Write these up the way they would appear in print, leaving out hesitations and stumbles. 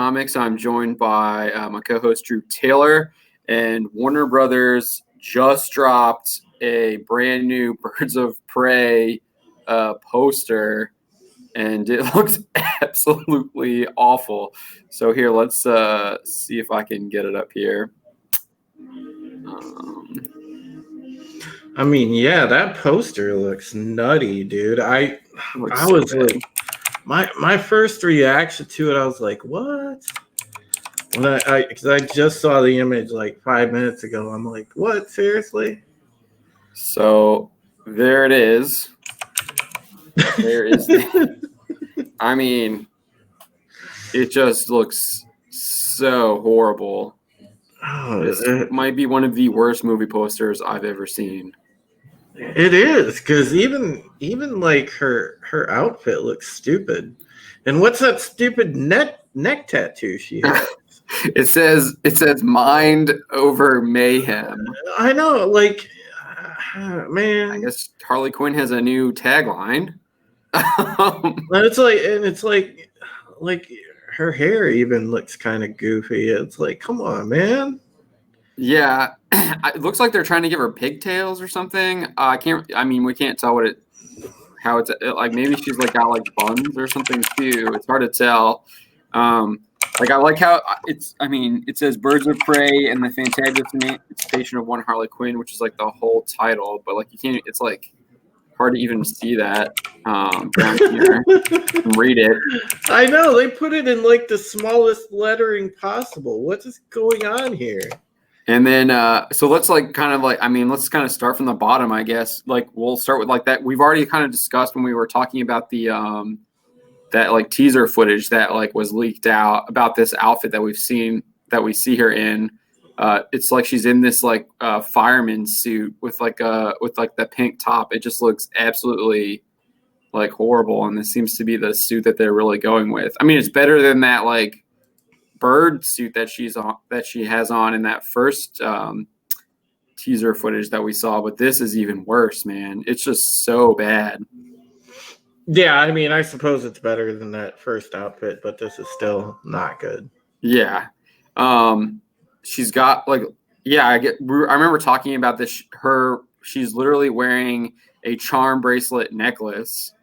Comics. I'm joined by my co-host Drew Taylor, and Warner Brothers just dropped a brand new Birds of Prey poster, and it looks absolutely awful. So here, let's see if I can get it up here. I mean, yeah, that poster looks nutty, dude. I was like, my first reaction to it, I was like, what? When because I just saw the image like 5 minutes ago. I'm like, what? Seriously? So there it is. There is. I mean, it just looks so horrible. Oh, This might be one of the worst movie posters I've ever seen. It is, because even like her outfit looks stupid. And what's that stupid neck tattoo she has? It says mind over mayhem. I know, like, man. I guess Harley Quinn has a new tagline. It's like her hair even looks kind of goofy. It's like, come on, man. Yeah, it looks like they're trying to give her pigtails or something. We can't tell how it's like. Maybe she's like got like buns or something too. It's hard to tell. Like I like how it says Birds of Prey and the Fantabulous Emancipation of One Harley Quinn, which is like the whole title, but like you can't. It's like hard to even see that down here and read it. I know they put it in like the smallest lettering possible. What is going on here? And then, so let's let's kind of start from the bottom, I guess. Like, we'll start with like that. We've already kind of discussed when we were talking about the, that like teaser footage that like was leaked out about this outfit that we see her in. It's like she's in this like fireman suit with the pink top. It just looks absolutely like horrible. And this seems to be the suit that they're really going with. I mean, it's better than that, like, bird suit that she has on in that first teaser footage that we saw, but this is even worse, man. It's just so bad. Yeah, I mean, I suppose it's better than that first outfit, but this is still not good. Yeah. She's got like, yeah, I remember talking about this. She's literally wearing a charm bracelet necklace.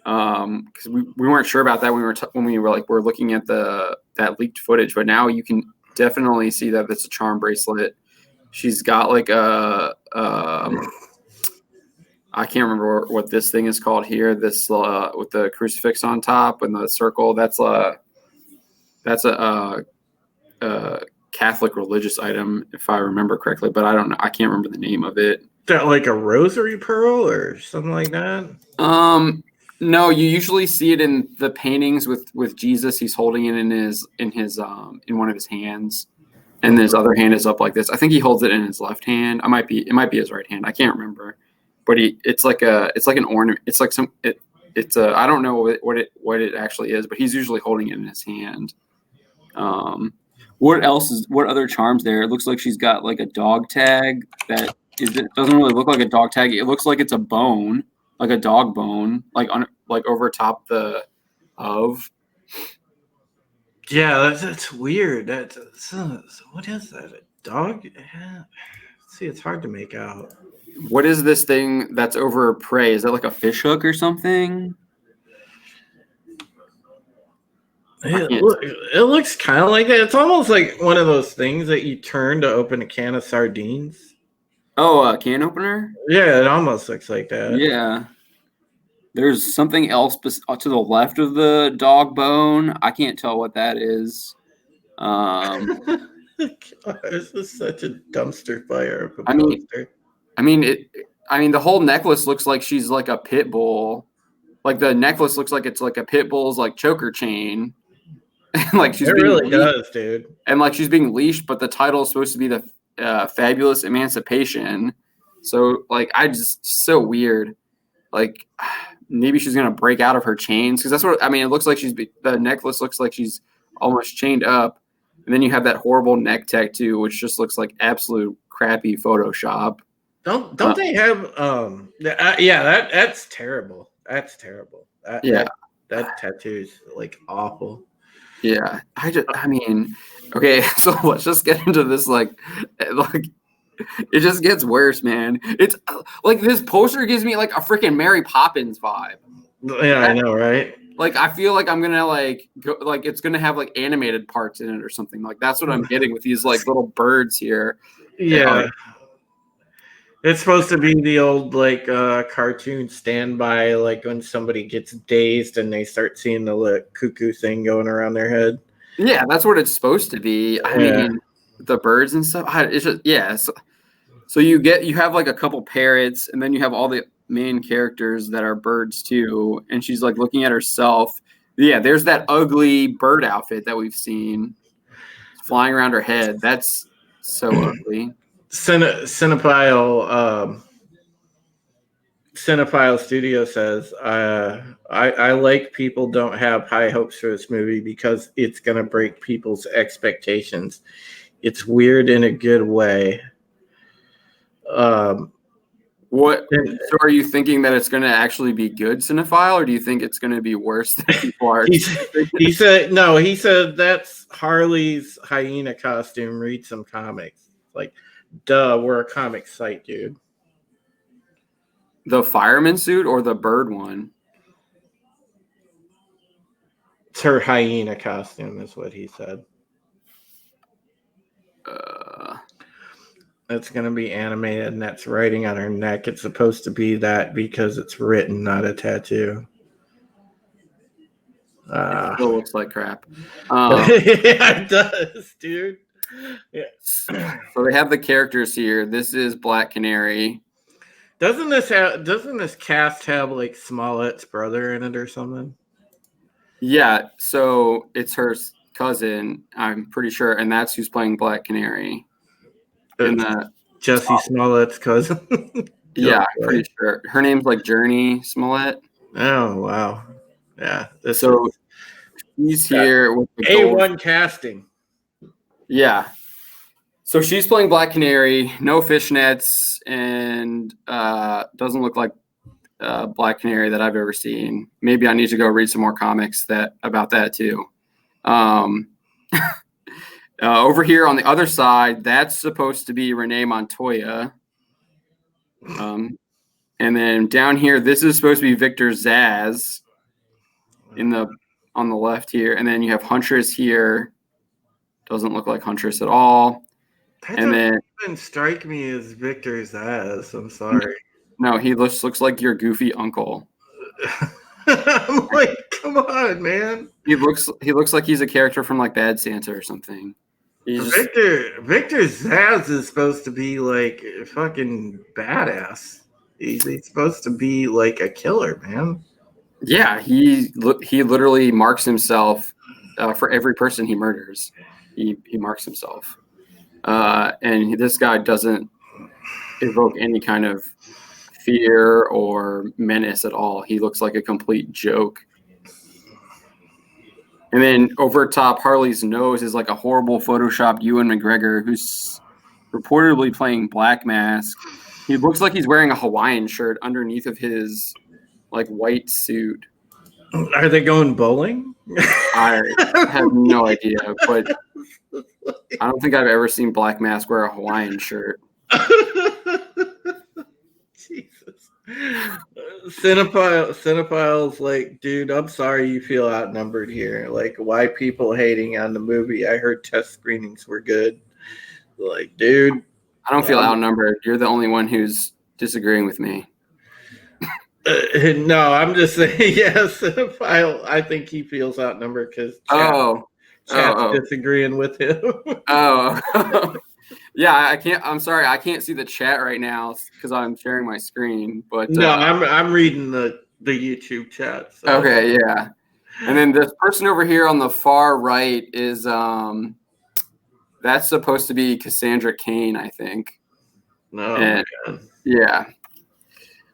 Because we weren't sure about that when we were looking at that leaked footage, but now you can definitely see that it's a charm bracelet. She's got like I can't remember what this thing is called here. This with the crucifix on top and the circle. That's a Catholic religious item, if I remember correctly, but I don't know. I can't remember the name of it. Is that like a rosary pearl or something like that? No, you usually see it in the paintings with Jesus. He's holding it in one of his hands, and his other hand is up like this. I think he holds it in his left hand. It might be his right hand. I can't remember, but it's like an ornament. It's like I don't know what it actually is, but he's usually holding it in his hand. What other charms there? It looks like she's got like a dog tag it doesn't really look like a dog tag. It looks like it's a bone. Like a dog bone, like over top of. Yeah, that's weird. What is that? A dog? Yeah. See, it's hard to make out. What is this thing that's over prey? Is that like a fish hook or something? It looks kind of like that. It's almost like one of those things that you turn to open a can of sardines. Oh, a can opener? Yeah, it almost looks like that. Yeah. There's something else to the left of the dog bone. I can't tell what that is. God, this is such a dumpster fire of a poster. I mean, the whole necklace looks like she's like a pit bull. Like the necklace looks like it's like a pit bull's like choker chain. Like she's really does, dude. And like she's being leashed, but the title is supposed to be the Fabulous Emancipation. So like so weird. Like maybe she's gonna break out of her chains, because that's what I mean. It looks like the necklace looks like she's almost chained up, and then you have that horrible neck tattoo, which just looks like absolute crappy Photoshop. Don't they have that's terrible. That's terrible. That tattoo is like awful. Yeah, I mean, okay, so let's just get into this. Like, it just gets worse, man. It's like this poster gives me like a freaking Mary Poppins vibe. Yeah, I know, right? Like, I feel like I'm gonna like go, like it's gonna have like animated parts in it or something. Like that's what I'm getting with these like little birds here. Yeah. It's supposed to be the old like cartoon standby, like when somebody gets dazed and they start seeing the little cuckoo thing going around their head. Yeah, that's what it's supposed to be. I mean, the birds and stuff. It's just yeah. So you have like a couple parrots, and then you have all the main characters that are birds too. And she's like looking at herself. Yeah, there's that ugly bird outfit that we've seen flying around her head. That's so ugly. Cinephile Studio says, I like people don't have high hopes for this movie because it's going to break people's expectations. It's weird in a good way. So are you thinking that it's going to actually be good, Cinephile, or do you think it's going to be worse than people are? He said that's Harley's hyena costume. Read some comics. Like, duh, we're a comic site, dude. The fireman suit or the bird one? It's her hyena costume, is what he said. It's going to be animated, and that's writing on her neck. It's supposed to be that because it's written, not a tattoo. It still looks like crap. Yeah, it does, dude. Yeah. So they have the characters here. This is Black Canary. Doesn't this cast have like Smollett's brother in it or something? Yeah, so it's her cousin, I'm pretty sure, and that's who's playing Black Canary. Jesse Smollett's cousin. Yeah, I'm pretty sure. Her name's like Journey Smollett. Oh wow. Yeah. She's here with the A1 casting. Yeah. So she's playing Black Canary, no fishnets, and doesn't look like Black Canary that I've ever seen. Maybe I need to go read some more comics about that too. Over here on the other side, that's supposed to be Renee Montoya. And then down here, this is supposed to be Victor Zsasz on the left here. And then you have Huntress here. Doesn't look like Huntress at all. That doesn't even strike me as Victor Zsasz. I'm sorry. No, he looks like your goofy uncle. I'm like, come on, man. He looks like he's a character from like Bad Santa or something. Victor Zsasz is supposed to be like fucking badass. He's supposed to be like a killer, man. Yeah, he literally marks himself for every person he murders. He marks himself, and this guy doesn't evoke any kind of fear or menace at all. He looks like a complete joke. And then over top, Harley's nose is like a horrible photoshopped Ewan McGregor, who's reportedly playing Black Mask. He looks like he's wearing a Hawaiian shirt underneath of his like white suit. Are they going bowling? I have no idea, but I don't think I've ever seen Black Mask wear a Hawaiian shirt. Jesus. Cinephile's like, dude, I'm sorry you feel outnumbered here. Like, why people hating on the movie? I heard test screenings were good. Like, dude. I don't feel outnumbered. You're the only one who's disagreeing with me. No, I'm just saying, yes, Cinephile, I think he feels outnumbered because Chat's disagreeing with him. Yeah, I can't. I'm sorry, I can't see the chat right now because I'm sharing my screen. But no, I'm reading the YouTube chat. So. Okay, yeah. And then this person over here on the far right is that's supposed to be Cassandra Cain, I think. No, my God. Yeah.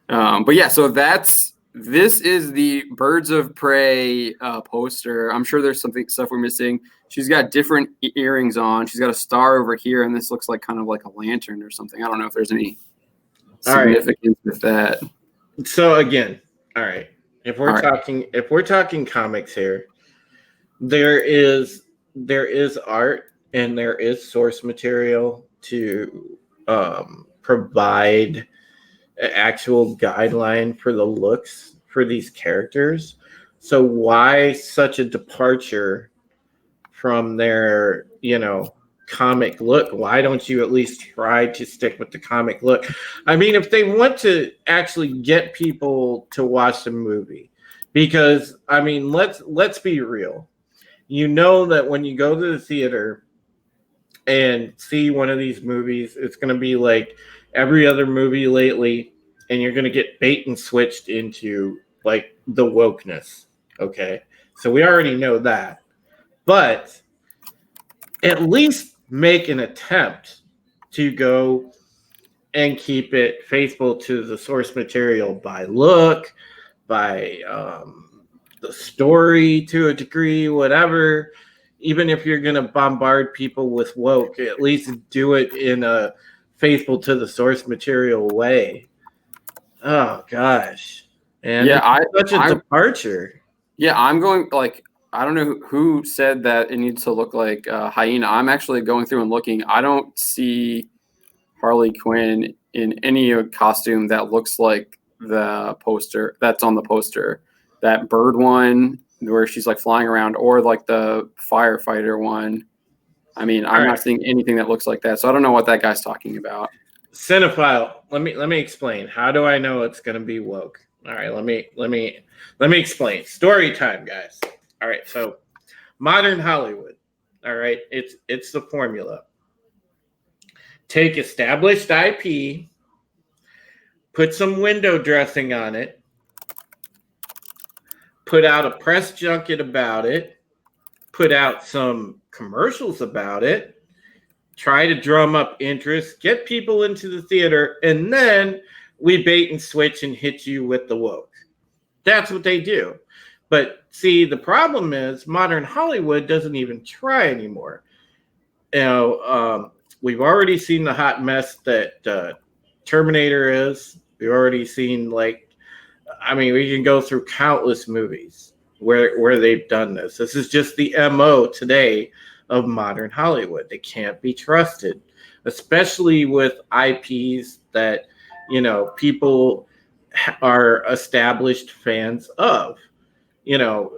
But yeah, so this is the Birds of Prey poster. I'm sure there's stuff we're missing. She's got different earrings on. She's got a star over here, and this looks like kind of like a lantern or something. I don't know if there's any significance with that. So again, all right. If we're talking comics here, there is art and there is source material to provide an actual guideline for the looks for these characters. So why such a departure from their, comic look? Why don't you at least try to stick with the comic look? I mean, if they want to actually get people to watch the movie, because I mean, let's be real. You know that when you go to the theater and see one of these movies, it's going to be like every other movie lately, and you're going to get bait and switched into like the wokeness. Okay. So we already know that. But at least make an attempt to go and keep it faithful to the source material by look, by the story to a degree, whatever. Even if you're going to bombard people with woke, at least do it in a faithful to the source material way. Oh gosh, and Yeah, such a departure. Yeah, I'm going like I don't know who said that it needs to look like hyena. I'm actually going through and looking. I don't see Harley Quinn in any costume that looks like the poster that's on the poster. That bird one where she's like flying around, or like the firefighter one. I mean, I'm not seeing anything that looks like that. So I don't know what that guy's talking about. Cinephile, let me explain. How do I know it's going to be woke? All right, let me explain. Story time, guys. All right, so modern Hollywood. All right, it's the formula. Take established IP, put some window dressing on it, put out a press junket about it, put out some commercials about it, try to drum up interest, get people into the theater, and then we bait and switch and hit you with the woke. That's what they do. But see, the problem is modern Hollywood doesn't even try anymore. We've already seen the hot mess that Terminator is. We've already seen we can go through countless movies where they've done this. This is just the MO today of modern Hollywood. They can't be trusted, especially with IPs that, people are established fans of,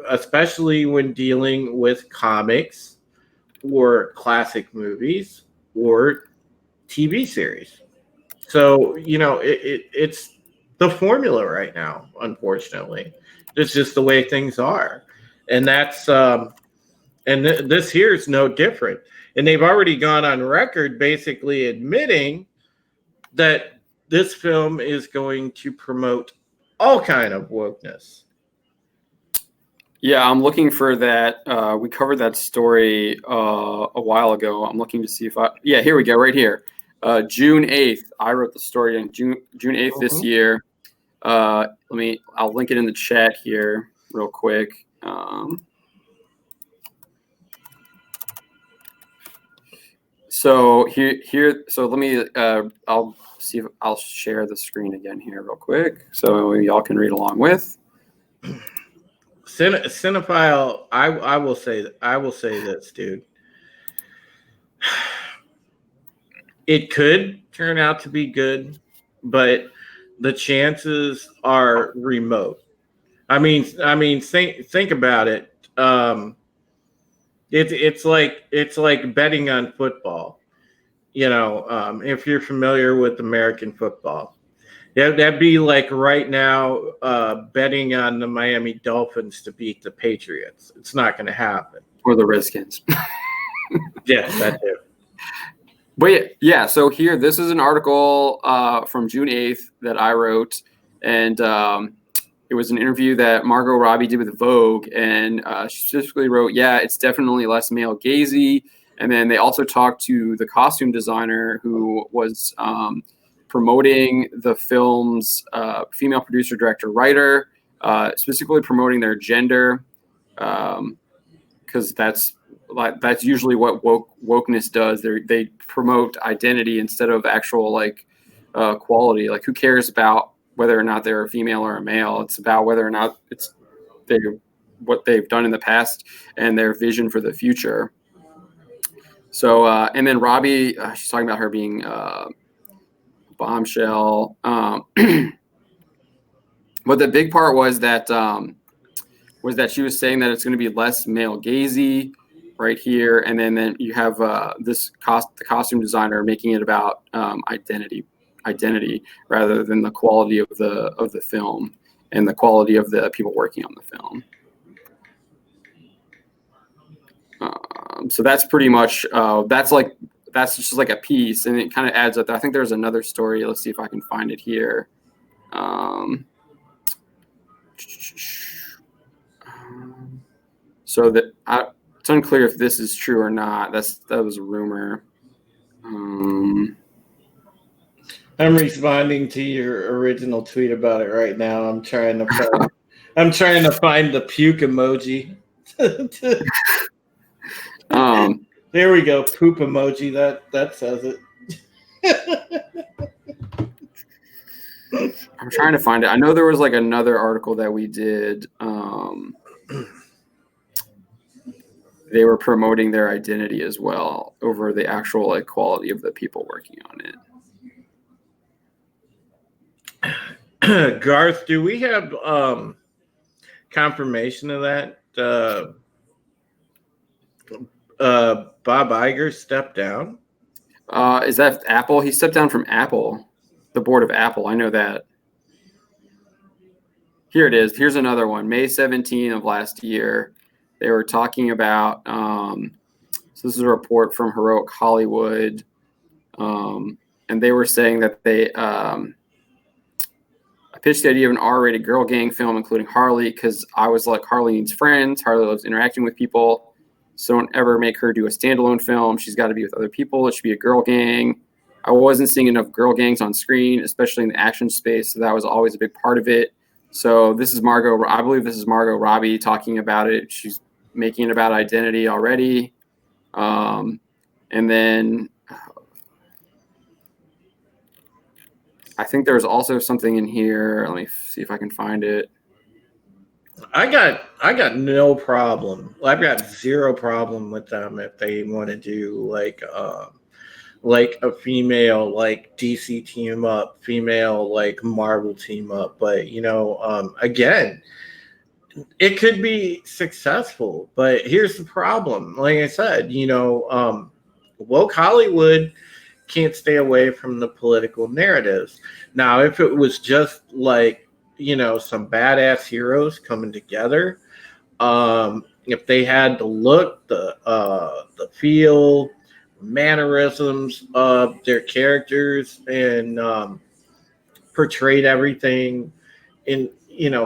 especially when dealing with comics or classic movies or TV series. So, it's the formula right now, unfortunately. It's just the way things are. And that's, this here is no different. And they've already gone on record basically admitting that this film is going to promote all kind of wokeness. Yeah, I'm looking for that. We covered that story a while ago. I'm looking to see if here we go, right here. June 8th. I wrote the story on June 8th this year. I'll link it in the chat here real quick. So so let me, I'll see if I'll share the screen again here real quick so y'all can read along with. Cinephile, I will say this, dude. It could turn out to be good, but the chances are remote. I mean, think about it. It's like betting on football. If you're familiar with American football, that'd be like right now betting on the Miami Dolphins to beat the Patriots. It's not going to happen. Or the Redskins. Yes, that too. But yeah, so here, this is an article from June 8th that I wrote, and it was an interview that Margot Robbie did with Vogue, and she specifically wrote, yeah, it's definitely less male gazy. And then they also talked to the costume designer who was promoting the film's female producer, director, writer, specifically promoting their gender, because that's usually what wokeness does. They promote identity instead of actual quality. Like, who cares about whether or not they're a female or a male? It's about whether or not what they've done in the past and their vision for the future. So, and then Robbie, she's talking about her being bombshell. But the big part was that she was saying that it's going to be less male gazy right here, and then you have the costume designer making it about identity rather than the quality of the film and the quality of the people working on the film. So that's pretty much that's just like a piece, and it kind of adds up. I think there's another story. Let's see if I can find it here. So that it's unclear if this is true or not. That was a rumor. I'm responding to your original tweet about it right now. I'm trying to find the puke emoji. There we go, poop emoji. That says it. I'm trying to find it. I know there was like another article that we did. They were promoting their identity as well over the actual like quality of the people working on it. Garth, do we have confirmation of that? Bob Iger stepped down. Is that Apple? He stepped down from Apple, the board of Apple. I know that. Here it is. Here's another one. May 17 of last year, they were talking about. So this is a report from Heroic Hollywood, and they were saying that they I pitched the idea of an R-rated girl gang film, including Harley, because I was like, Harley needs friends. Harley loves interacting with people. So don't ever make her do a standalone film. She's got to be with other people. It should be a girl gang. I wasn't seeing enough girl gangs on screen, especially in the action space. So that was always a big part of it. So this is Margot. I believe this is Margot Robbie talking about it. She's making it about identity already. And then I think there's also something in here. Let me see if I can find it. I got no problem. I've got zero problem with them if they want to do like a female like DC team up, female like Marvel team up. But again, it could be successful. But here's the problem. Like I said, woke Hollywood can't stay away from the political narratives. Now, if it was just like some badass heroes coming together, if they had the look, the feel, mannerisms of their characters, and portrayed everything in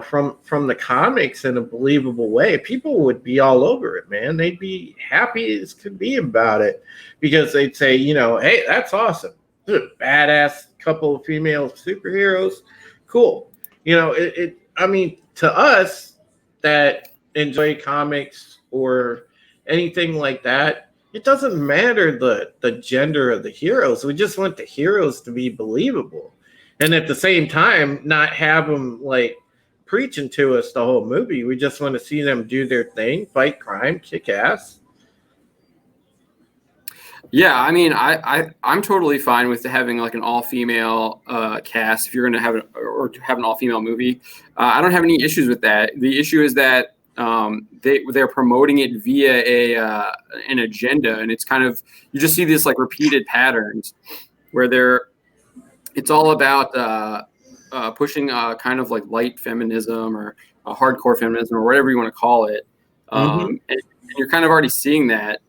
from the comics in a believable way, people would be all over it, man. They'd be happy as could be about it, because they'd say, hey, that's awesome. This is a badass couple of female superheroes. Cool. To us that enjoy comics or anything like that, it doesn't matter the gender of the heroes. We just want the heroes to be believable. And at the same time, not have them like preaching to us the whole movie. We just want to see them do their thing, fight crime, kick ass. Yeah, I mean, I'm totally fine with having like an all-female cast if you're going to have an all-female movie. I don't have any issues with that. The issue is that they're promoting it via an agenda, and it's kind of, you just see this like repeated patterns where it's all about pushing kind of like light feminism or hardcore feminism or whatever you want to call it, and you're kind of already seeing that.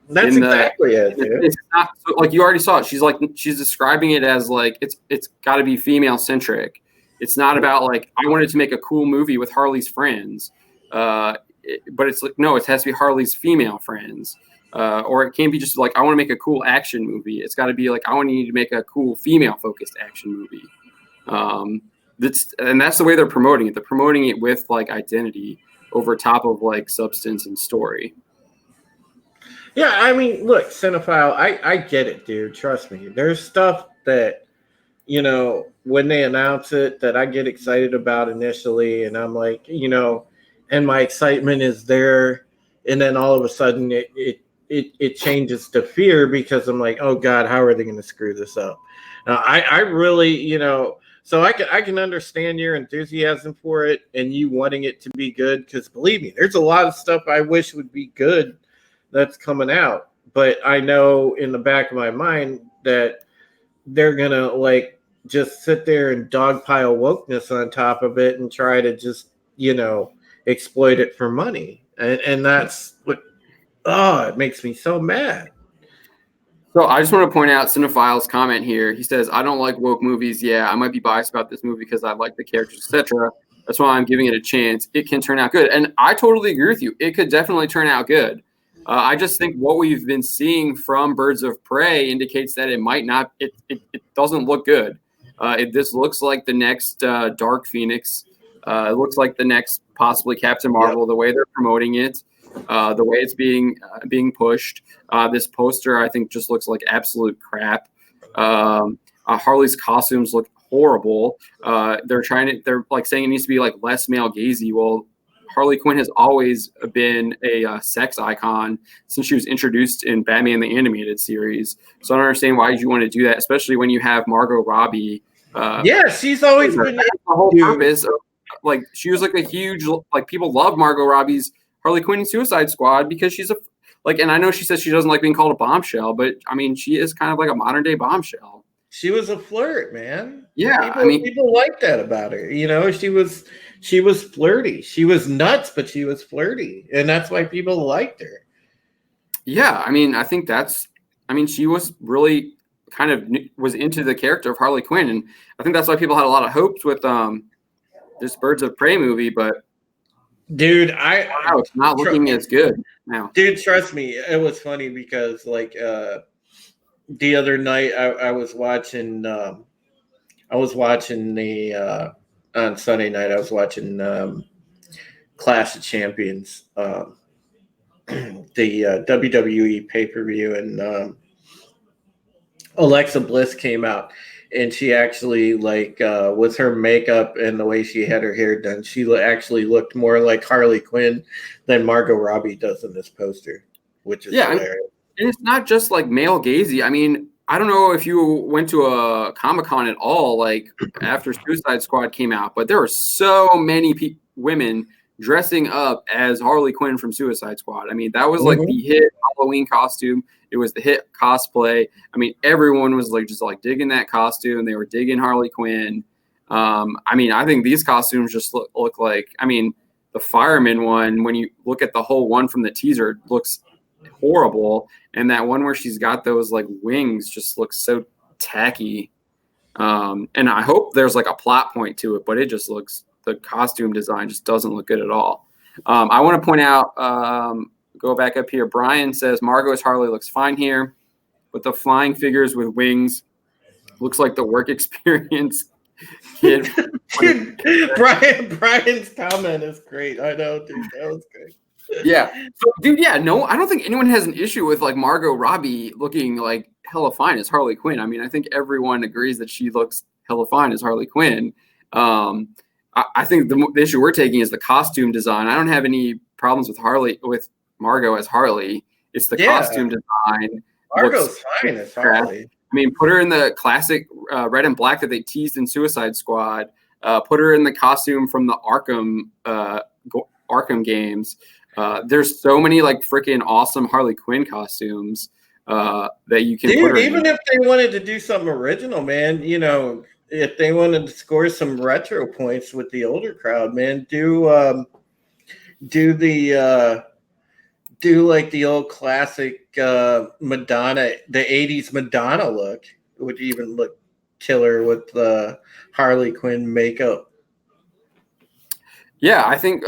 That's exactly it. It's not, so, like, you already saw it. She's describing it as like it's got to be female centric. It's not about like I wanted to make a cool movie with Harley's friends, but it's like no, it has to be Harley's female friends, or it can't be just like I want to make a cool action movie. It's got to be like I want to make a cool female focused action movie. That's the way they're promoting it. They're promoting it with like identity over top of like substance and story. Yeah, I mean, look, cinephile, I get it, dude. Trust me. There's stuff that, when they announce it that I get excited about initially, and I'm like, and my excitement is there, and then all of a sudden it changes to fear because I'm like, oh God, how are they going to screw this up? I really, so I can understand your enthusiasm for it and you wanting it to be good, because believe me, there's a lot of stuff I wish would be good that's coming out, but I know in the back of my mind that they're gonna like just sit there and dogpile wokeness on top of it and try to just exploit it for money, and that's what it makes me so mad. So I just want to point out Cinephile's comment here. He says, I don't like woke movies. Yeah, I might be biased about this movie because I like the characters, etc. That's why I'm giving it a chance. It can turn out good. And I totally agree with you. It could definitely turn out good. I just think what we've been seeing from Birds of Prey indicates that it might not, it doesn't look good. This looks like the next Dark Phoenix. It looks like the next possibly Captain Marvel, the way they're promoting it. The way it's being pushed. This poster, I think, just looks like absolute crap. Harley's costumes look horrible. They're like saying it needs to be like less male gazy. Well, Harley Quinn has always been a sex icon since she was introduced in Batman the Animated Series. So I don't understand why you want to do that, especially when you have Margot Robbie. She's always been the whole purpose. Like, she was like a huge, like, people love Margot Robbie's Harley Quinn in Suicide Squad because she's and I know she says she doesn't like being called a bombshell, but I mean, she is kind of like a modern day bombshell. She was a flirt, man. Yeah, people like that about her. She was flirty. She was nuts, but she was flirty, and that's why people liked her. Yeah, I mean, I think she was really kind of was into the character of Harley Quinn, and I think that's why people had a lot of hopes with this Birds of Prey movie, but. Dude, it's not looking as good now. Dude, trust me, it was funny because like the other night I was watching on Sunday night I was watching Clash of Champions, the WWE pay-per-view, and Alexa Bliss came out. And she actually, with her makeup and the way she had her hair done, she actually looked more like Harley Quinn than Margot Robbie does in this poster, which is hilarious. And it's not just like male gazy. I mean, I don't know if you went to a Comic-Con at all, like after Suicide Squad came out, but there were so many women dressing up as Harley Quinn from Suicide Squad. I mean, that was like the hit Halloween costume. It was the hit cosplay. I mean, everyone was like just like digging that costume. They were digging Harley Quinn. I mean, I think these costumes just look like, I mean, the fireman one, when you look at the whole one from the teaser, it looks horrible. And that one where she's got those like wings just looks so tacky. And I hope there's like a plot point to it, but it just looks, the costume design just doesn't look good at all. I want to point out, go back up here. Brian says Margot as Harley looks fine here, but the flying figures with wings looks like the work experience kid. Dude, Brian's comment is great. I know, dude. That was great. Yeah. So, dude, no, I don't think anyone has an issue with like Margot Robbie looking like hella fine as Harley Quinn. I mean, I think everyone agrees that she looks hella fine as Harley Quinn. I think the issue we're taking is the costume design. I don't have any problems with Margot as Harley. It's the costume design. Margot's fine as Harley. I mean, put her in the classic red and black that they teased in Suicide Squad. Put her in the costume from the Arkham games. There's so many like freaking awesome Harley Quinn costumes that you can. Dude, even if they wanted to do something original, man, if they wanted to score some retro points with the older crowd, man, do like the old classic Madonna, the 80s Madonna look. It would even look killer with the Harley Quinn makeup. Yeah, I think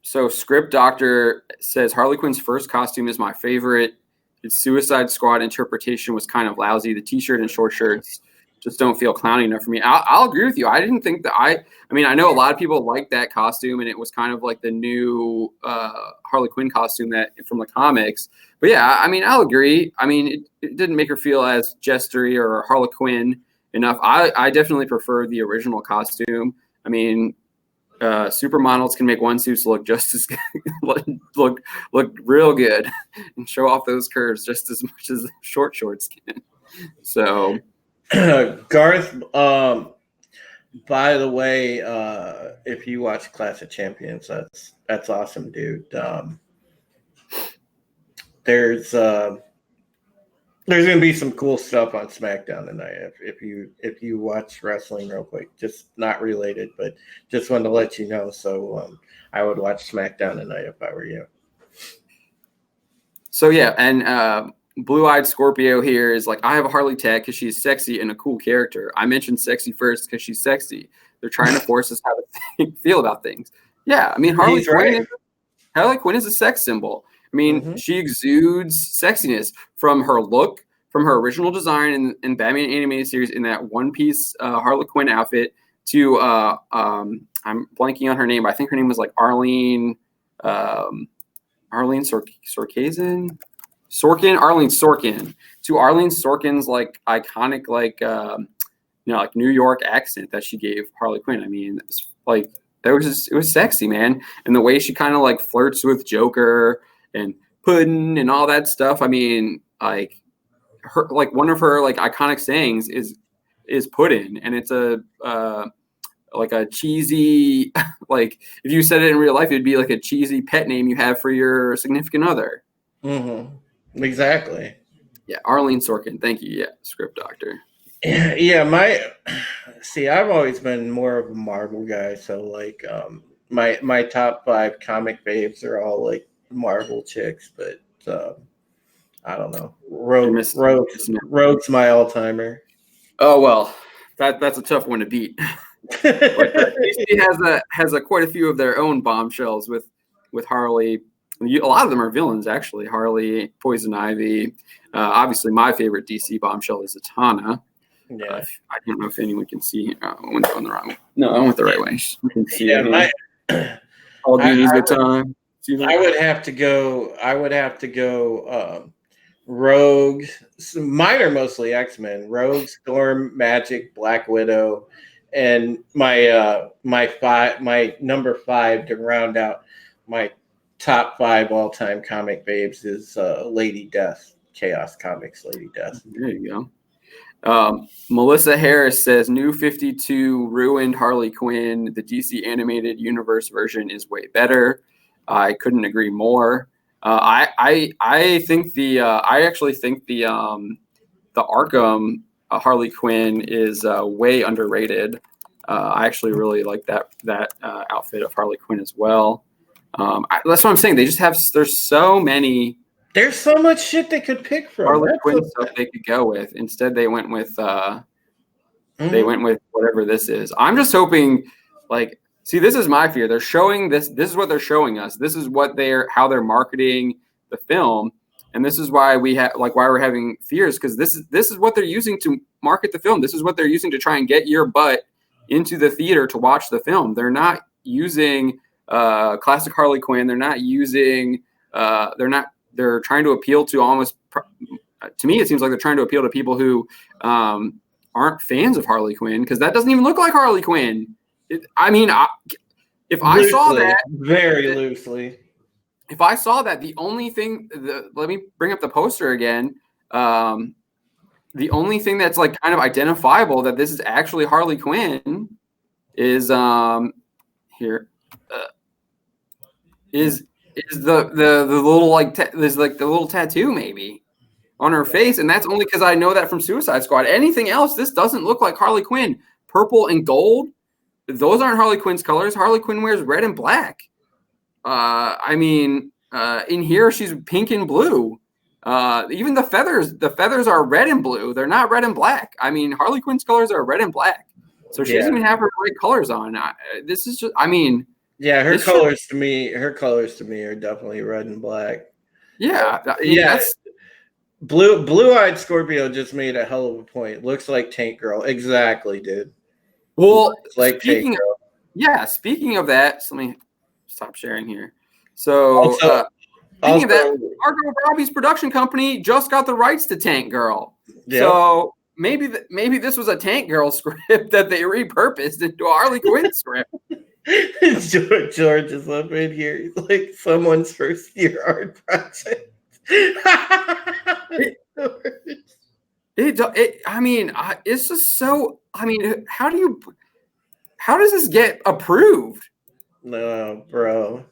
so. Script Doctor says Harley Quinn's first costume is my favorite. Its Suicide Squad interpretation was kind of lousy. The t-shirt and short shirts just don't feel clowny enough for me. I'll agree with you. I didn't think that I mean, I know a lot of people like that costume, and it was kind of like the new Harley Quinn costume that from the comics. But yeah, I mean, I'll agree. I mean, it didn't make her feel as jestery or Harley Quinn enough. I definitely prefer the original costume. I mean, supermodels can make one suits look just as look real good and show off those curves just as much as short shorts can. So, Garth. By the way, if you watch Clash of Champions, that's awesome, dude. There's gonna be some cool stuff on SmackDown tonight. If you watch wrestling real quick, just not related, but just wanted to let you know. So I would watch SmackDown tonight if I were you. So yeah, and Blue-Eyed Scorpio here is like, I have a Harley tag because she's sexy and a cool character. I mentioned sexy first because she's sexy. They're trying to force us how to feel about things. Yeah, I mean Harley Quinn is a sex symbol. I mean, she exudes sexiness from her look, from her original design in Batman animated series in that one-piece Harley Quinn outfit to I'm blanking on her name, but I think her name was like Arlene Sorkin, to Arlene Sorkin's like iconic like New York accent that she gave Harley Quinn. I mean, it's like it was sexy, man, and the way she kind of like flirts with Joker and Puddin' and all that stuff. I mean, like her, like one of her like iconic sayings is Puddin', and it's a like a cheesy like if you said it in real life, it'd be like a cheesy pet name you have for your significant other. Exactly. Yeah, Arlene Sorkin. Thank you. Yeah, script doctor. Yeah, I've always been more of a Marvel guy, so like my top 5 comic babes are all like Marvel chicks, but I don't know. Rogue's my all-timer. Oh well, that's a tough one to beat. DC has quite a few of their own bombshells with Harley. A lot of them are villains, actually. Harley, Poison Ivy. Obviously, my favorite DC bombshell is Zatanna. Yeah, I don't know if anyone can see. I went on the wrong way. No, I went the right way. You can see all Dini's good time. I would have to go. Rogue. Mine are mostly X-Men. Rogue, Storm, Magic, Black Widow, and my number 5 to round out my top 5 all-time comic babes is Lady Death, Chaos Comics Lady Death. There you go. Melissa Harris says New 52 ruined Harley Quinn. The DC animated universe version is way better. I couldn't agree more. I actually think the Arkham Harley Quinn is way underrated. I actually really like that outfit of Harley Quinn as well. That's what I'm saying. They just have there's so much shit they could pick from. Harley Quinn stuff they could go with. Instead, they went with whatever this is. I'm just hoping, like, see, this is my fear. They're showing this. This is what they're showing us. This is what how they're marketing the film, and this is why why we're having fears, because this is what they're using to market the film. This is what they're using to try and get your butt into the theater to watch the film. They're not using classic Harley Quinn. They're not using. They're trying to appeal to almost. To me, it seems like they're trying to appeal to people who aren't fans of Harley Quinn, because that doesn't even look like Harley Quinn. If I saw that very loosely, if I saw that, the only thing, let me bring up the poster again. The only thing that's like kind of identifiable that this is actually Harley Quinn is the little like there's like the little tattoo maybe on her face, and that's only because I know that from Suicide Squad. Anything else, this doesn't look like Harley Quinn. Purple and gold, those aren't Harley Quinn's colors. Harley Quinn wears red and black. In here she's pink and blue. Even the feathers are red and blue. They're not red and black. I mean, Harley Quinn's colors are red and black. So she doesn't even have her right colors on. This is just, her colors to me are definitely red and black. Yeah. That's Blue-Eyed Scorpio just made a hell of a point. Looks like Tank Girl. Exactly, dude. Well, like speaking of that, so let me stop sharing here. So, speaking of that, Margot Robbie's production company just got the rights to Tank Girl. Yep. So maybe this was a Tank Girl script that they repurposed into a Harley Quinn script. George is up in here. He's like someone's first year art project. I mean, it's just so. I mean, how does this get approved? No, bro.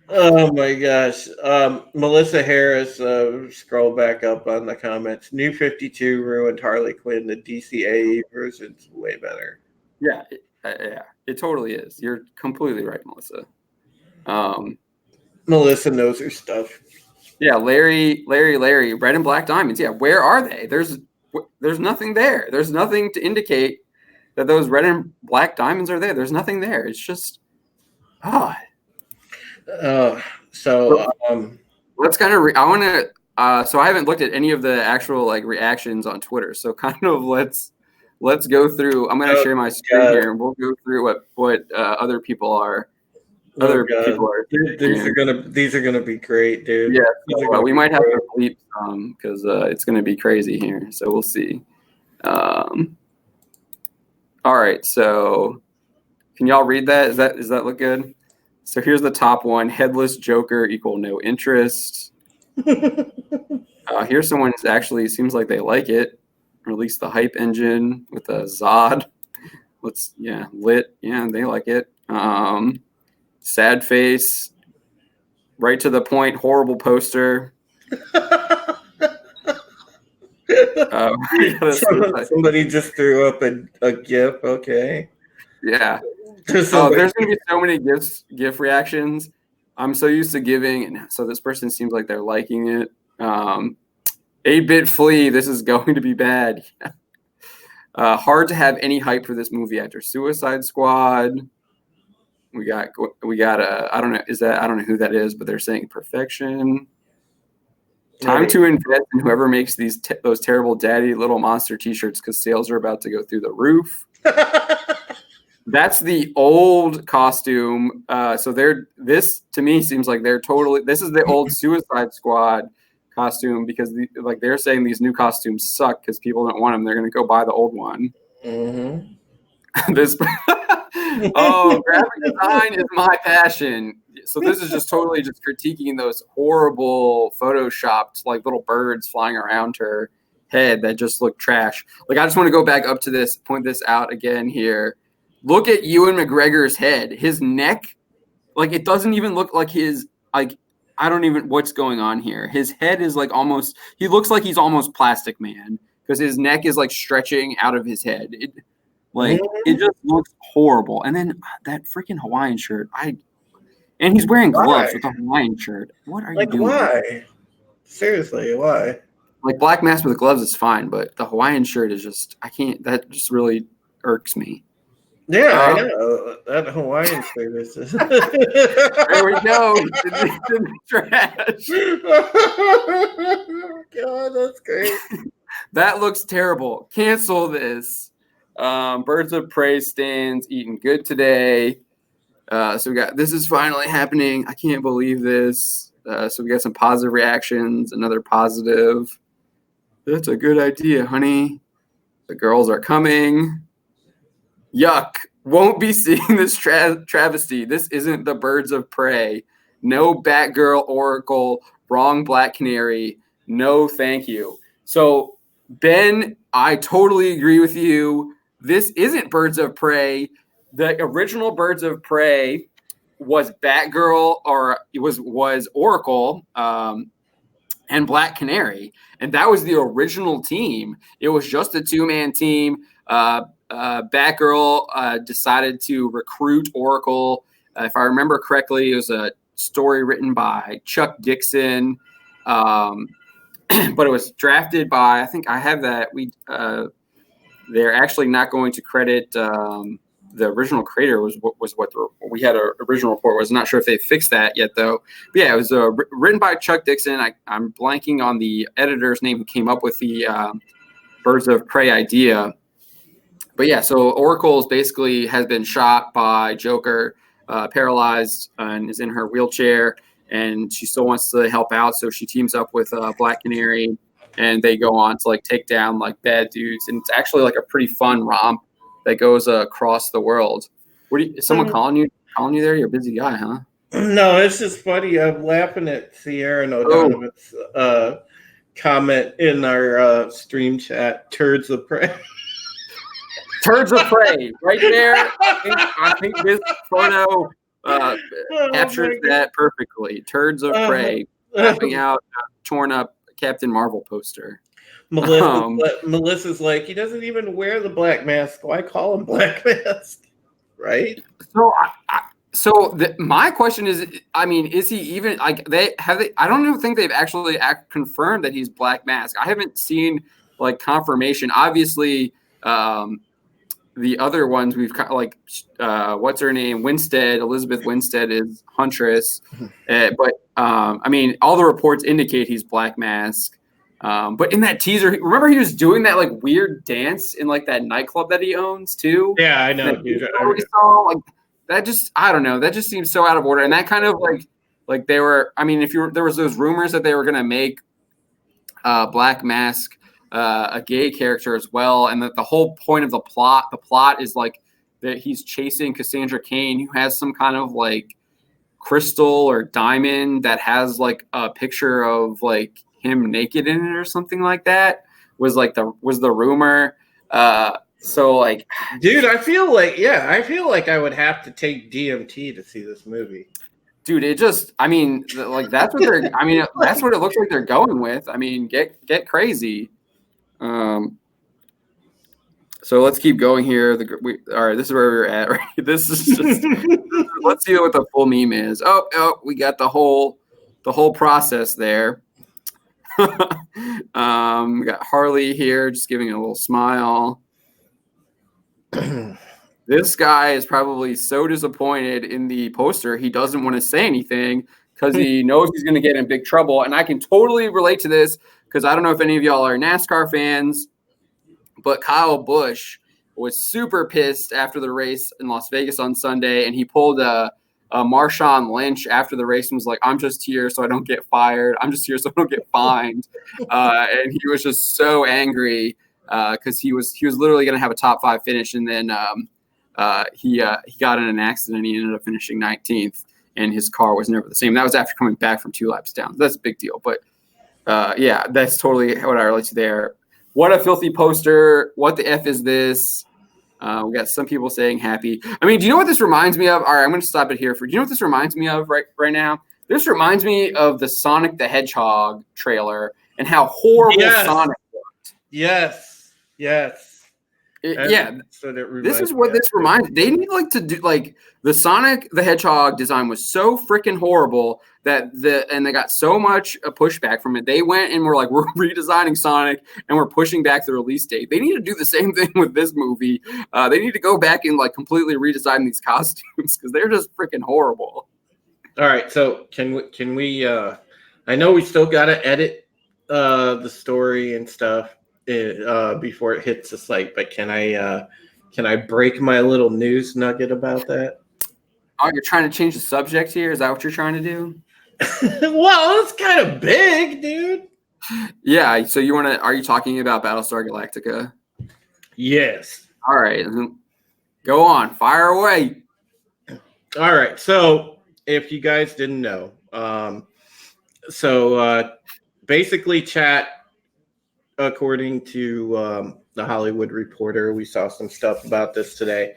Oh my gosh. Melissa Harris, scroll back up on the comments. New 52 ruined Harley Quinn. The DCAE version's way better. Yeah, it totally is. You're completely right, Melissa. Melissa knows her stuff. Yeah, Larry, red and black diamonds. Yeah, where are they? There's nothing there. There's nothing to indicate that those red and black diamonds are there. There's nothing there. It's just, let's kind of. I want to. So I haven't looked at any of the actual like reactions on Twitter. So kind of let's go through. I'm going to share my screen here, and we'll go through what other people are. People are. These are gonna be great, dude. Yeah, so, we might have to bleep some because it's gonna be crazy here. So we'll see. All right, so can y'all read that? Does that look good? So here's the top one: headless Joker equal no interest. Here's someone who actually seems like they like it. Release the hype engine with a Zod. Lit. Yeah, they like it. Sad face, right to the point, horrible poster. Somebody just threw up a GIF. Okay. Yeah. There's going to be so many GIF reactions. I'm so used to giving, and so this person seems like they're liking it. 8-bit flea, this is going to be bad. Hard to have any hype for this movie after Suicide Squad. We got I don't know who that is, but they're saying perfection. Time to invest in whoever makes those terrible daddy little monster t-shirts because sales are about to go through the roof. That's the old costume. So this to me seems like this is the old Suicide Squad costume because they're saying these new costumes suck because people don't want them. They're going to go buy the old one. Mm-hmm. Graphic design is my passion. So this is just totally just critiquing those horrible photoshopped like little birds flying around her head that just look trash. Like I just want to go back up to this, point this out again here. Look at Ewan McGregor's head. His neck, like it doesn't even look like his like I don't even what's going on here. His head is like almost he looks like he's almost Plastic Man because his neck is like stretching out of his head. It just looks horrible. And then that freaking Hawaiian shirt. And he's wearing gloves with a Hawaiian shirt. What are you doing? Why? Seriously, why? Like black mask with gloves is fine, but the Hawaiian shirt is just I can't. That just really irks me. Yeah, I know that Hawaiian shirt is just. There we go. It's in the trash. God, that's great. That looks terrible. Cancel this. Birds of Prey stands eating good today. So we got this is finally happening. I can't believe this. So we got some positive reactions. Another positive. That's a good idea, honey. The girls are coming. Yuck. Won't be seeing this travesty. This isn't the Birds of Prey. No Batgirl Oracle. Wrong Black Canary. No, thank you. So, Ben, I totally agree with you. This isn't Birds of Prey. The original Birds of Prey was Batgirl or it was Oracle and Black Canary. And that was the original team. It was just a two-man team. Batgirl decided to recruit Oracle. If I remember correctly, it was a story written by Chuck Dixon. But it was drafted by, I think I have that. They're actually not going to credit the original creator was what we had an original report was. Not sure if they fixed that yet though. But yeah, it was written by Chuck Dixon. I'm blanking on the editor's name who came up with the Birds of Prey idea. But yeah, so Oracle basically has been shot by Joker, paralyzed, and is in her wheelchair. And she still wants to help out, so she teams up with Black Canary, and they go on to like take down like bad dudes. And it's actually like a pretty fun romp that goes across the world. What? Is someone calling you? Calling you there? You're a busy guy, huh? No, it's just funny. I'm laughing at Sierra and Oh. O'Donovan's comment in our stream chat. Turds of prey. Turds of prey, right there. I think this photo captures that perfectly. Turds of prey, wrapping out a torn up Captain Marvel poster. Melissa's like, he doesn't even wear the black mask. Why call him Black Mask? Right? So my question is, I mean, is he even like they? I don't even think they've actually confirmed that he's Black Mask. I haven't seen like confirmation. Obviously, the other ones we've like, what's her name? Elizabeth Winstead is Huntress, but I mean, all the reports indicate he's Black Mask. But in that teaser, remember he was doing that like weird dance in like that nightclub that he owns too. Yeah, I know. We saw, like, that just, I don't know, that just seems so out of order. And that kind of like they were. I mean, there was those rumors that they were gonna make Black Mask a gay character as well, and that the whole point of the plot is like that he's chasing Cassandra Cain, who has some kind of like crystal or diamond that has like a picture of like him naked in it or something like that. Was the rumor. So like, dude, I feel like I would have to take DMT to see this movie. Dude, it just, I mean, like that's what they're, I mean, that's what it looks like they're going with. I mean, get crazy. So let's keep going here. All right, this is where we're at. Right? This is just, let's see what the full meme is. Oh, we got the whole process there. We got Harley here, just giving a little smile. This guy is probably so disappointed in the poster, he doesn't want to say anything because he knows he's going to get in big trouble. And I can totally relate to this because I don't know if any of y'all are NASCAR fans, but Kyle Busch was super pissed after the race in Las Vegas on Sunday, and he pulled a Marshawn Lynch after the race and was like, "I'm just here so I don't get fired. I'm just here so I don't get fined." And he was just so angry because he was literally going to have a top 5 finish, and then he got in an accident and he ended up finishing 19th, and his car was never the same. That was after coming back from 2 laps down. That's a big deal. But yeah, that's totally what I relate to there. What a filthy poster. What the F is this? We got some people saying happy. I mean, do you know what this reminds me of? All right, I'm going to stop it here. Do you know what this reminds me of right now? This reminds me of the Sonic the Hedgehog trailer and how horrible Sonic looked. Yes. Yeah, so this is what this reminds. They need like to do like the Sonic the Hedgehog design was so freaking horrible that they got so much pushback from it. They went and were like, we're redesigning Sonic and we're pushing back the release date. They need to do the same thing with this movie. They need to go back and like completely redesign these costumes because they're just freaking horrible. All right, so can we? I know we still got to edit the story and stuff before it hits the site, but can I break my little news nugget about that? Oh, you're trying to change the subject here? Is that what you're trying to do? Well, it's kind of big, dude. Yeah, so are you talking about Battlestar Galactica? Yes. All right. Go on. Fire away. All right. So if you guys didn't know, basically chat, according to the Hollywood Reporter, we saw some stuff about this today.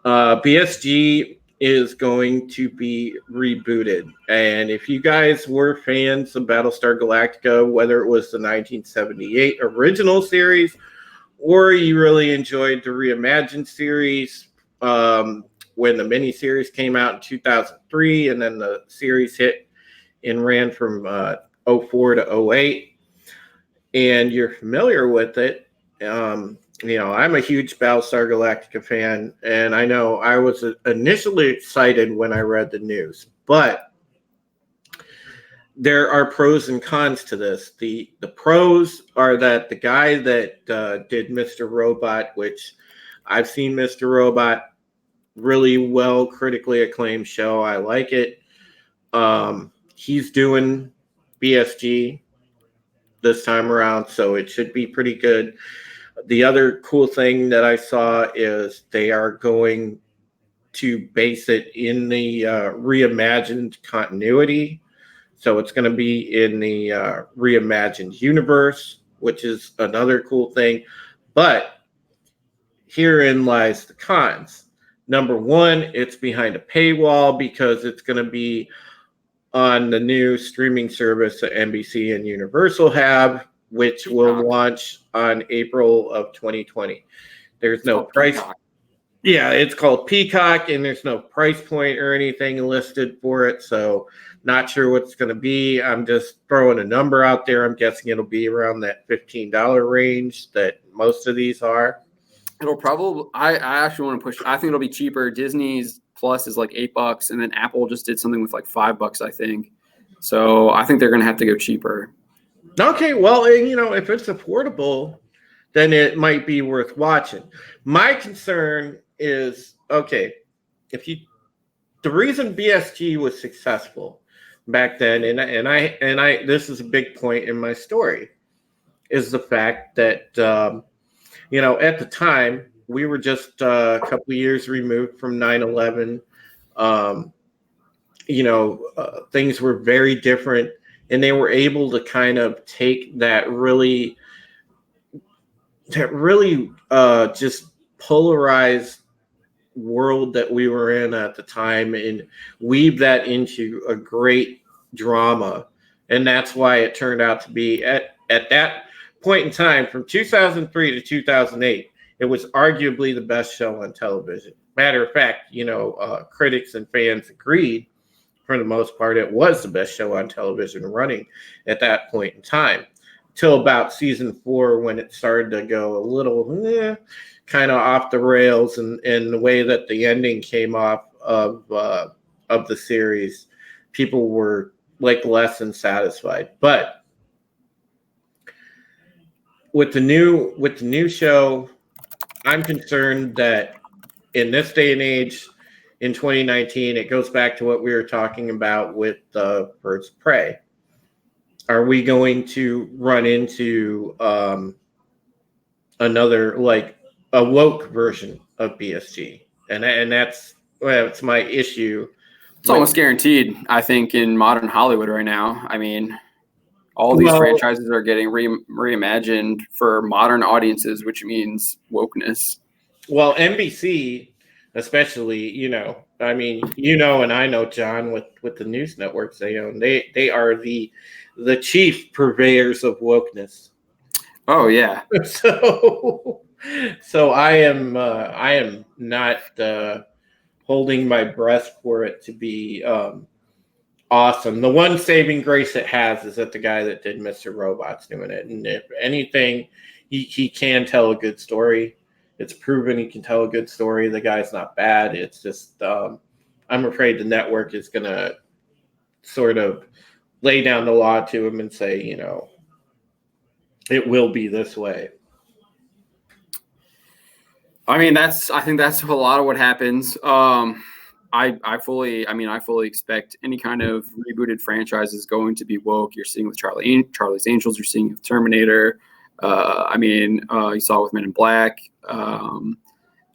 BSG is going to be rebooted. And if you guys were fans of Battlestar Galactica, whether it was the 1978 original series or you really enjoyed the reimagined series when the miniseries came out in 2003 and then the series hit and ran from 04 to 08, and you're familiar with it, I'm a huge Battlestar Galactica fan, and I know I was initially excited when I read the news, but there are pros and cons to this. The pros are that the guy that did Mr. Robot, which I've seen Mr. Robot, really well critically acclaimed show. I like it. He's doing BSG this time around, so it should be pretty good. The other cool thing that I saw is they are going to base it in the reimagined continuity. So it's going to be in the reimagined universe, which is another cool thing. But herein lies the cons. Number one, it's behind a paywall because it's going to be on the new streaming service that NBC and Universal have, which will launch on April of 2020. There's no price. Peacock. Yeah, it's called Peacock, and there's no price point or anything listed for it. So not sure what it's going to be. I'm just throwing a number out there. I'm guessing it'll be around that $15 range that most of these are. It'll probably. I actually want to push. I think it'll be cheaper. Disney's Plus is like $8, and then Apple just did something with like $5, I think. So I think they're going to have to go cheaper. Okay, well, if it's affordable, then it might be worth watching. My concern is, the reason BSG was successful back then, and I this is a big point in my story, is the fact that at the time we were just a couple of years removed from 9/11. Things were very different, and they were able to kind of take that really just polarized world that we were in at the time and weave that into a great drama. And that's why it turned out to be at that point in time, from 2003 to 2008, it was arguably the best show on television. Matter of fact, critics and fans agreed for the most part it was the best show on television running at that point in time, till about season 4, when it started to go a little kind of off the rails, and the way that the ending came off of the series, people were like less than satisfied. But with the new show, I'm concerned that in this day and age, in 2019, it goes back to what we were talking about with Birds of Prey. Are we going to run into another, like, a woke version of BSG? And that's my issue. It's almost guaranteed, I think, in modern Hollywood right now. I mean, all these franchises are getting reimagined for modern audiences, which means wokeness. Well, NBC, especially, and I know, John, with the news networks they own, they are the chief purveyors of wokeness. Oh yeah. So I am not holding my breath for it to be awesome. The one saving grace it has is that the guy that did Mr. Robot's doing it, and if anything, he can tell a good story. It's proven he can tell a good story. The guy's not bad. It's just I'm afraid the network is going to sort of lay down the law to him and say, it will be this way. I mean, I think that's a lot of what happens. I fully expect any kind of rebooted franchise is going to be woke. You're seeing with Charlie's Angels. You're seeing with Terminator. You saw it with Men in Black.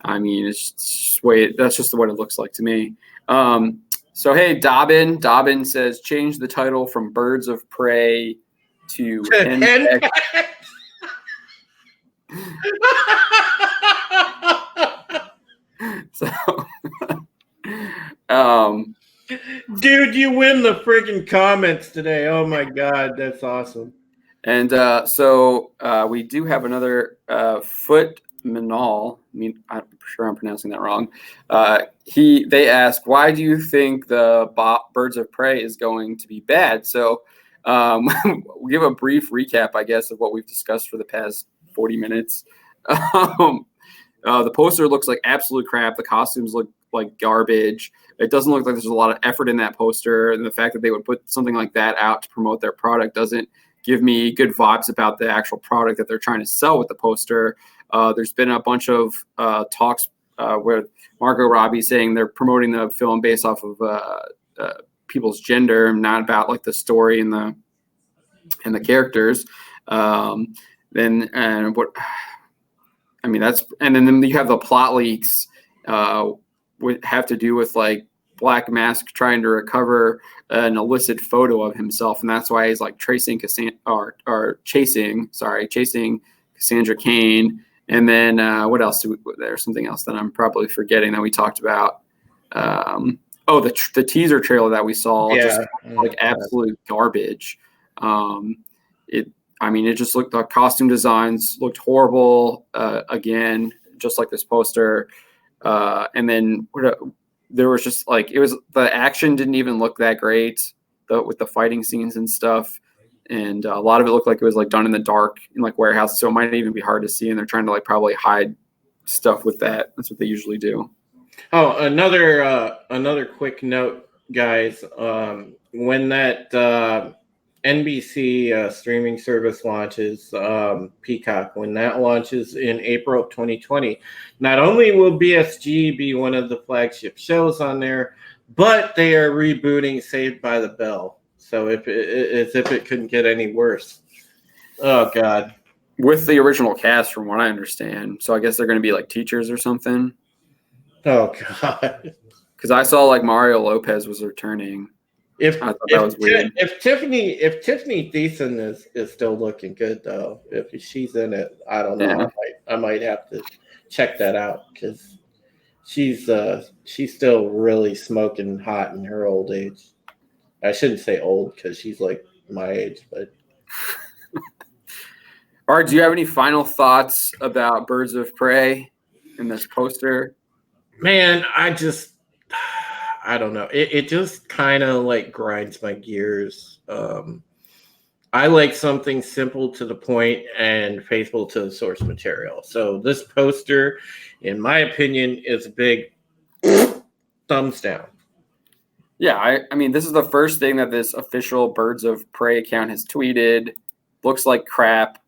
It's just that's just what it looks like to me. So hey, Dobbin says change the title from Birds of Prey to Henpeck. So, dude, you win the friggin' comments today. Oh my God, that's awesome. And so we do have another Foot Manal. I'm sure I'm pronouncing that wrong. They ask, why do you think the Birds of Prey is going to be bad? So we'll give a brief recap, I guess, of what we've discussed for the past 40 minutes. The poster looks like absolute crap. The costumes look like garbage. It doesn't look like there's a lot of effort in that poster. And the fact that they would put something like that out to promote their product doesn't give me good vibes about the actual product that they're trying to sell with the poster. There's been a bunch of talks where Margot Robbie saying they're promoting the film based off of people's gender and not about like the story and the characters. Then you have the plot leaks would have to do with like Black Mask trying to recover an illicit photo of himself, and that's why he's like chasing Cassandra Cain. And then what else? There's something else that I'm probably forgetting that we talked about. The teaser trailer that we saw, just like absolute garbage. It just looked, the costume designs looked horrible. Again, just like this poster. And then there was just like, the action didn't even look that great with the fighting scenes and stuff. And a lot of it looked like it was like done in the dark in like warehouses. So it might even be hard to see. And they're trying to like probably hide stuff with that. That's what they usually do. Oh, another quick note, guys. When that NBC streaming service launches, Peacock, when that launches in April of 2020, not only will BSG be one of the flagship shows on there, but they are rebooting Saved by the Bell. So as if it couldn't get any worse. Oh, God. With the original cast, from what I understand. So I guess they're going to be like teachers or something. Oh, God. Because I saw like Mario Lopez was returning. If Tiffany Thiessen is still looking good, though, if she's in it, I don't know. Yeah. I might have to check that out because she's still really smoking hot in her old age. I shouldn't say old because she's like my age, but. All right, do you have any final thoughts about Birds of Prey in this poster? Man, I don't know. It just kind of like grinds my gears. I like something simple to the point and faithful to the source material. So this poster, in my opinion, is a big thumbs down. Yeah, I mean, this is the first thing that this official Birds of Prey account has tweeted. Looks like crap.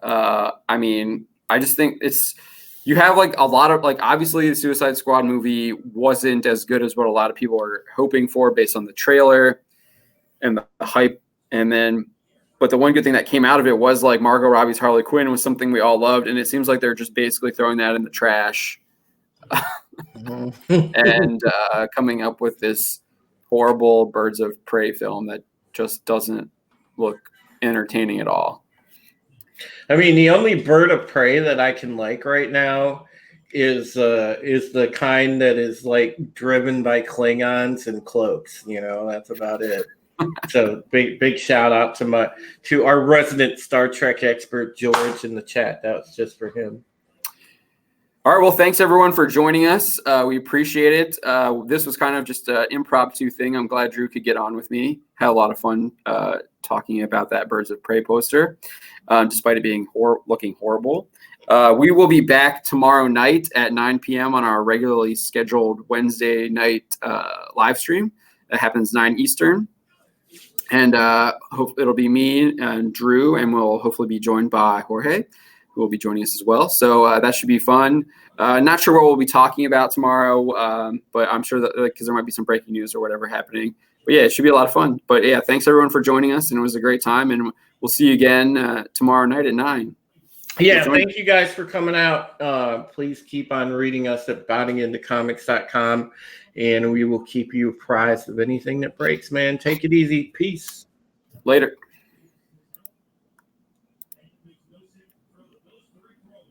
I mean, I just think you have like a lot of like, obviously the Suicide Squad movie wasn't as good as what a lot of people are hoping for based on the trailer and the hype. But the one good thing that came out of it was like Margot Robbie's Harley Quinn was something we all loved. And it seems like they're just basically throwing that in the trash and coming up with this horrible Birds of Prey film that just doesn't look entertaining at all. I mean, the only bird of prey that I can like right now is the kind that is like driven by Klingons and cloaks. You know, that's about it. So big shout out to our resident Star Trek expert George in the chat. That was just for him. All right. Well, thanks everyone for joining us. We appreciate it. This was kind of just an impromptu thing. I'm glad Drew could get on with me. Had a lot of fun talking about that Birds of Prey poster, despite it being looking horrible. We will be back tomorrow night at 9 p.m. on our regularly scheduled Wednesday night live stream. That happens 9 Eastern. And it'll be me and Drew, and we'll hopefully be joined by Jorge, who will be joining us as well. So that should be fun. Not sure what we'll be talking about tomorrow, but I'm sure that because there might be some breaking news or whatever happening. But yeah, it should be a lot of fun. But yeah, thanks everyone for joining us, and it was a great time. And we'll see you again tomorrow night at 9. Yeah, thank you guys for coming out. Please keep on reading us at boutingintocomics.com, and we will keep you apprised of anything that breaks, man. Take it easy. Peace. Later.